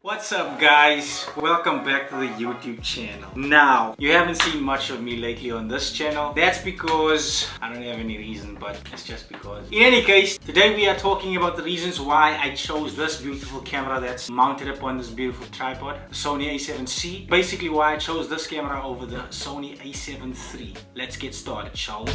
What's up guys, welcome back to the YouTube channel. Now, you haven't seen much of me lately on this channel. That's because I don't have any reason, but it's just because. In any case, today we are talking about the reasons why I chose this beautiful camera that's mounted upon this beautiful tripod, the Sony a7c. Basically why I chose this camera over the Sony a7 III. Let's get started, shall we?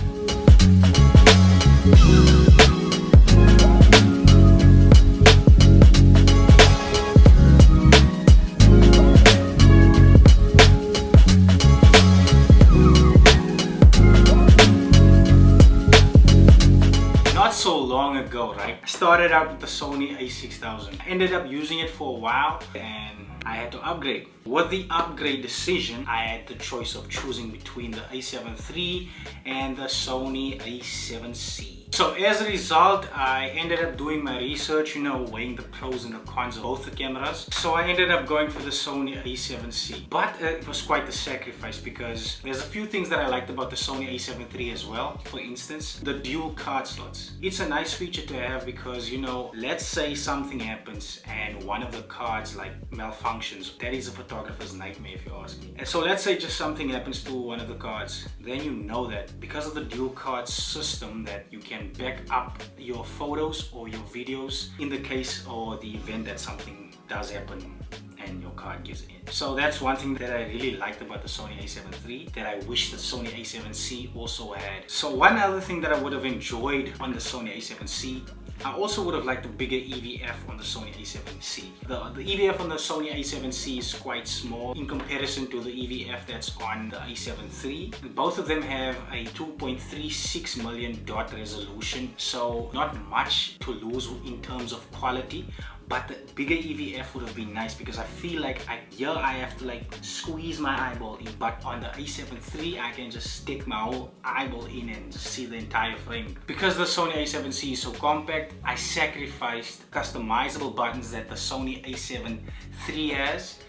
So long ago, right? I started out with the Sony a6000. I ended up using it for a while and I had to upgrade. With the upgrade decision, I had the choice of choosing between the a7 III and the Sony a7c. So as a result, I ended up doing my research, weighing the pros and the cons of both the cameras. So I ended up going for the Sony a7c. But it was quite a sacrifice because there's a few things that I liked about the Sony a7 III as well. For instance, the dual card slots. It's a nice feature to have because, let's say something happens and one of the cards malfunctions. That is a photographer's nightmare if you ask me. And so let's say just something happens to one of the cards. Then you know that because of the dual card system that you can back up your photos or your videos in the case or the event that something does happen and your card gives in. So that's one thing that I really liked about the Sony a7 III that I wish the Sony a7c also had. So one other thing that I would have enjoyed on the Sony a7c, I also would have liked a bigger EVF on the Sony a7c. The EVF on the Sony a7c is quite small in comparison to the EVF that's on the a7 III. Both of them have a 2.36 million dot resolution, so not much to lose in terms of quality. But the bigger EVF would have been nice because I feel like here I have to squeeze my eyeball in. But on the a7 III, I can just stick my whole eyeball in and just see the entire frame. Because the Sony a7c is so compact, I sacrificed customizable buttons that the Sony a7 III has,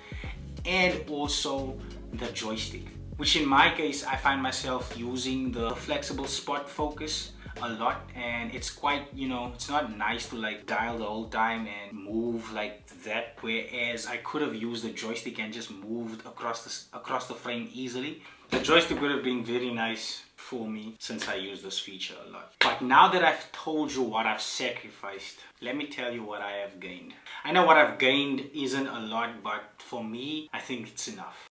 and also the joystick. Which in my case, I find myself using the flexible spot focus a lot, and it's quite, it's not nice to dial the whole time and move like that, whereas I could have used the joystick and just moved across the frame easily. The joystick would have been very nice for me since I use this feature a lot. But now that I've told you what I've sacrificed, let me tell you what I have gained. I know what I've gained isn't a lot, but for me, I think it's enough.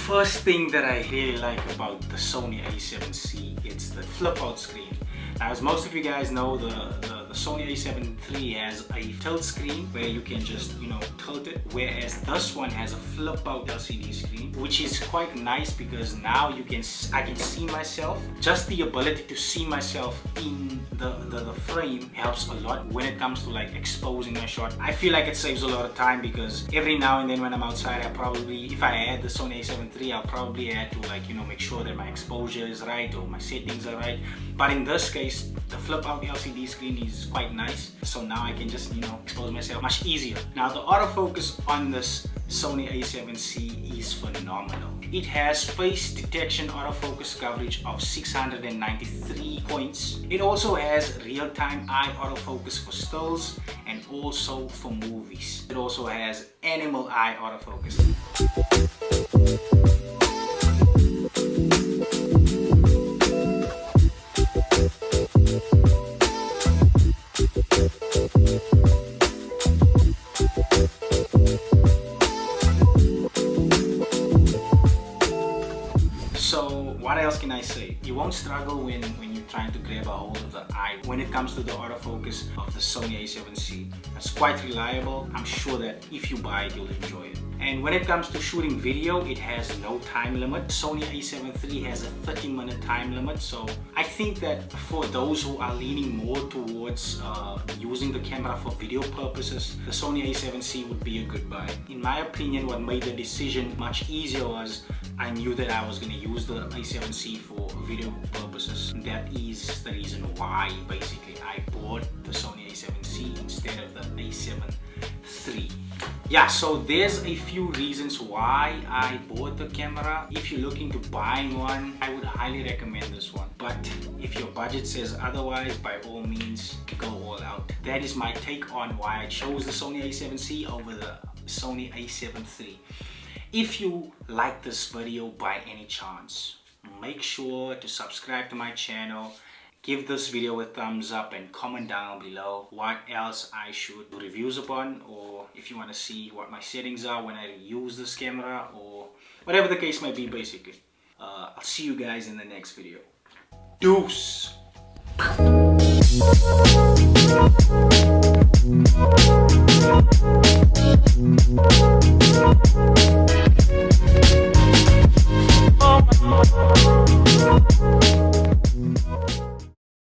First thing that I really like about the Sony a7c, it's the flip out screen. Now, as most of you guys know, the Sony a7 III has a tilt screen where you can just tilt it, whereas this one has a flip out LCD screen, which is quite nice because now I can see myself. Just the ability to see myself in the frame helps a lot when it comes to exposing my shot. I feel like it saves a lot of time because every now and then when I'm outside, if I had the Sony a7 III, I'll probably have to make sure that my exposure is right or my settings are right. But in this case, the flip out LCD screen is quite nice, so now I can just expose myself much easier. Now the autofocus on this Sony a7c is phenomenal. It has face detection autofocus coverage of 693 points. It also has real-time eye autofocus for stills and also for movies. It also has animal eye autofocus. So what else can I say? You won't struggle when you're trying to grab a hold of the eye when it comes to the autofocus of the Sony a7c. It's quite reliable. I'm sure that if you buy it, you'll enjoy it. And when it comes to shooting video, it has no time limit. Sony a7 III has a 30-minute time limit. So I think that for those who are leaning more towards using the camera for video purposes, the Sony a7c would be a good buy. In my opinion, what made the decision much easier was I knew that I was going to use the a7c for video purposes. That is the reason why basically I bought the Sony a7c instead of the a7 a7iii. Yeah, so there's a few reasons why I bought the camera. If you're looking to buy one, I would highly recommend this one. But if your budget says otherwise, by all means, go all out. That is my take on why I chose the Sony a7C over the Sony a7 III. If you like this video by any chance, make sure to subscribe to my channel. Give this video a thumbs up and comment down below what else I should do reviews upon, or if you want to see what my settings are when I use this camera, or whatever the case might be basically. I'll see you guys in the next video. Deuce!